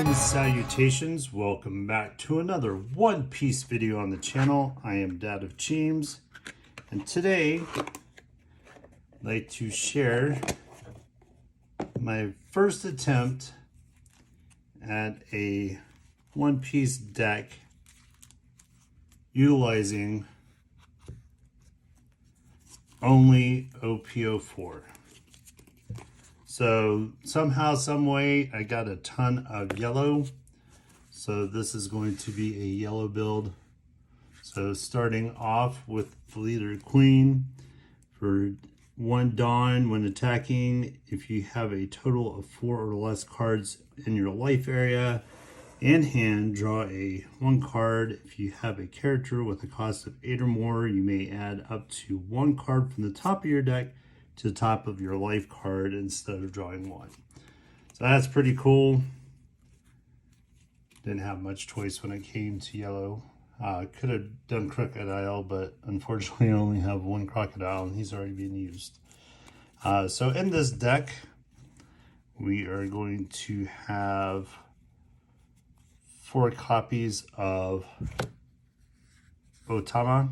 and salutations. Welcome back to another One Piece video on the channel. I am Dad of Cheems, and today I'd like to share my first attempt at a One Piece deck utilizing only OPO4. So somehow, some way, I got a ton of yellow. So this is going to be a yellow build. So starting off with the leader queen. For one Dawn, when attacking, if you have a total of 4 or less cards in your life area and hand, draw one card. If you have a character with a cost of 8 or more, you may add up to 1 card from the top of your deck to the top of your life card instead of drawing 1. So that's pretty cool. Didn't have much choice when it came to yellow. Could have done crocodile, but unfortunately I only have 1 crocodile and he's already been used. So in this deck, we are going to have 4 copies of Otama.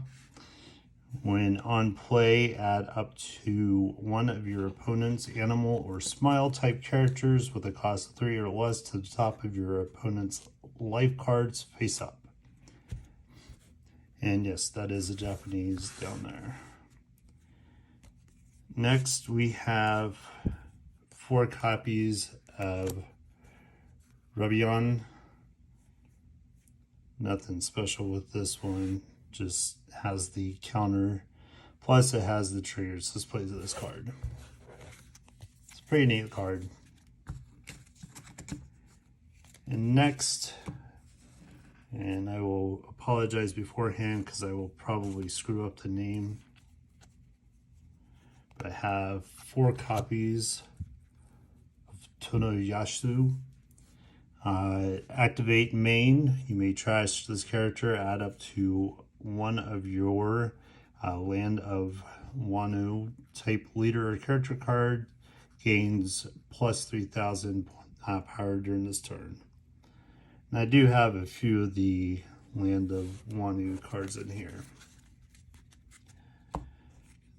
When on play, add up to 1 of your opponent's animal or smile type characters with a cost of 3 or less to the top of your opponent's life cards face up. And yes, that is a Japanese down there. Next, we have 4 copies of Rubion. Nothing special with this one. Just has the counter, plus it has the triggers. Let's play this card. It's a pretty neat card. And next, and I will apologize beforehand because I will probably screw up the name, but I have 4 copies of Tonoyasu. Activate main. You may trash this character, add up to 1 of your Land of Wano type leader or character card, gains plus 3,000 power during this turn. And I do have a few of the Land of Wano cards in here.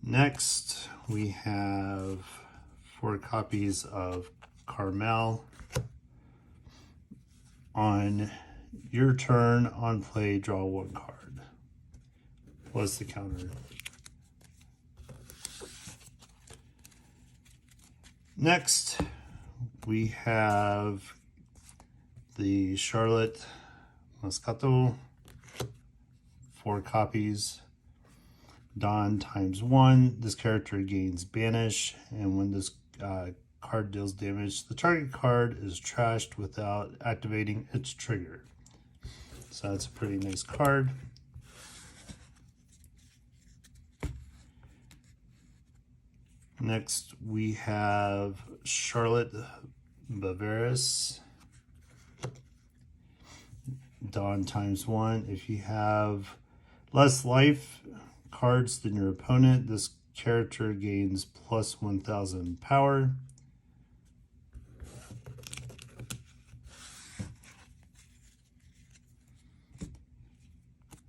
Next, we have 4 copies of Carmel. On your turn, on play, draw 1 card, plus the counter. Next, we have the Charlotte Moscato, 4 copies. Dawn ×1. This character gains banish, and when this card deals damage, the target card is trashed without activating its trigger. So that's a pretty nice card. Next, we have Charlotte Bavaris. Dawn ×1. If you have less life cards than your opponent, this character gains plus 1,000 power.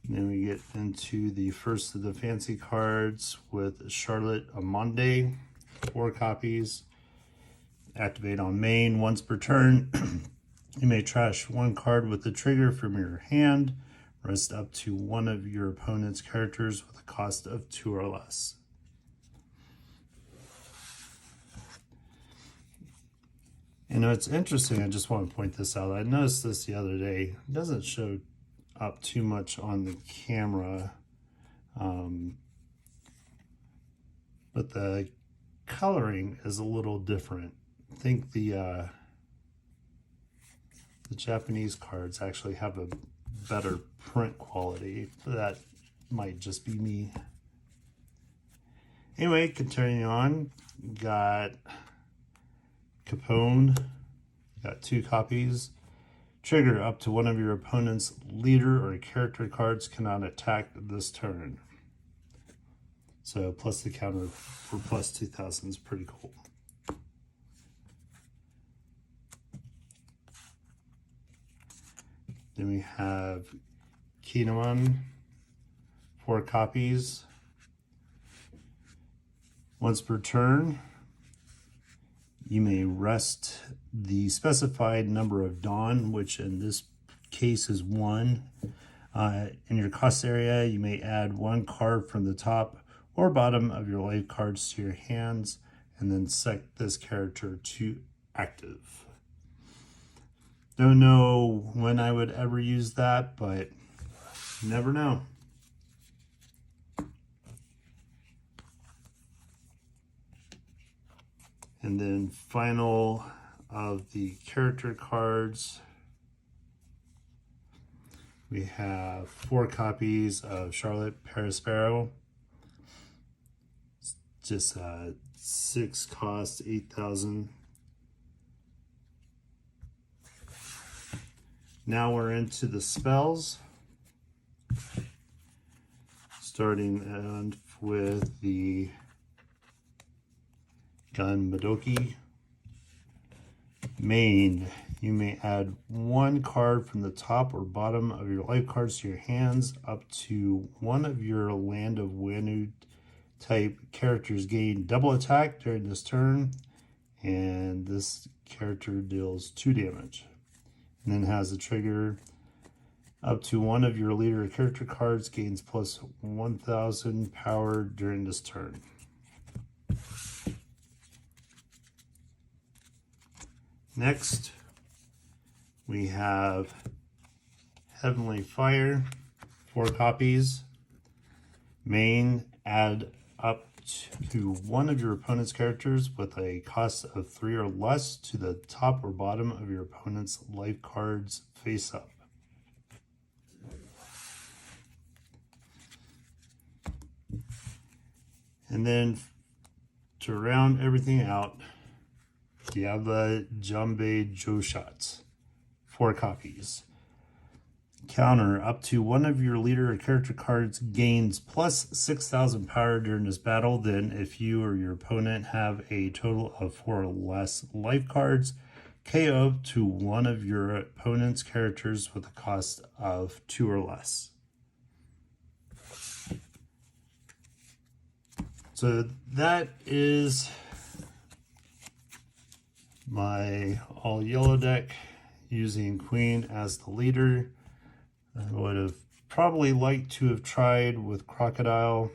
Then we get into the first of the fancy cards with Charlotte Amande, 4 copies. Activate on main once per turn. You may trash 1 card with the trigger from your hand. Rest up to 1 of your opponent's characters with a cost of 2 or less. You know, it's interesting. I just want to point this out. I noticed this the other day. It doesn't show up too much on the camera, but the coloring is a little different. I think the Japanese cards actually have a better print quality. That might just be me. Anyway, continuing on, got Capone, got 2 copies. Trigger, up to 1 of your opponent's leader or character cards cannot attack this turn. So plus the counter for plus 2,000 is pretty cool. Then we have Kingdom, 4 copies. Once per turn, you may rest the specified number of Dawn, which in this case is 1. In your cost area, you may add 1 card from the top or bottom of your life cards to your hands, and then set this character to active. Don't know when I would ever use that, but you never know. And then final of the character cards, we have 4 copies of Charlotte Perisparrow. Just 6 cost, 8,000. Now we're into the spells. Starting with the Gun Madoki. Main, you may add 1 card from the top or bottom of your life cards to your hands. Up to 1 of your Land of Wenu type characters gain double attack during this turn, and this character deals 2 damage. And then has a trigger. Up to 1 of your leader character cards gains plus 1,000 power during this turn. Next, we have Heavenly Fire, 4 copies. Main, add up to 1 of your opponent's characters with a cost of 3 or less to the top or bottom of your opponent's life cards face up. And then to round everything out, Diabla Jambe Joshat, 4 copies. Counter, up to 1 of your leader or character cards gains plus 6,000 power during this battle. Then if you or your opponent have a total of 4 or less life cards, KO up to 1 of your opponent's characters with a cost of 2 or less. So that is my all yellow deck using Queen as the leader. I would have probably liked to have tried with Crocodile,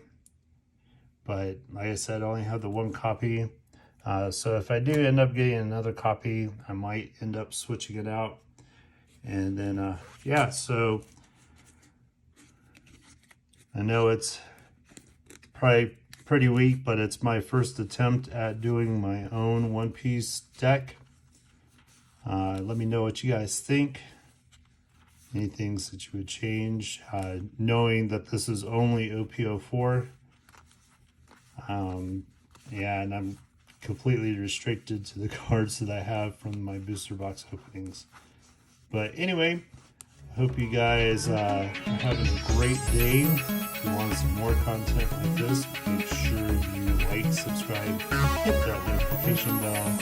but like I said, I only have the 1 copy. So if I do end up getting another copy, I might end up switching it out. And then, yeah, so I know it's probably pretty weak, but it's my first attempt at doing my own one-piece deck. Let me know what you guys think. Any things that you would change, knowing that this is only OP04. Yeah, and I'm completely restricted to the cards that I have from my booster box openings. But anyway, I hope you guys are having a great day. If you want some more content like this, make sure you like, subscribe, hit that notification bell,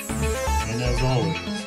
and as always,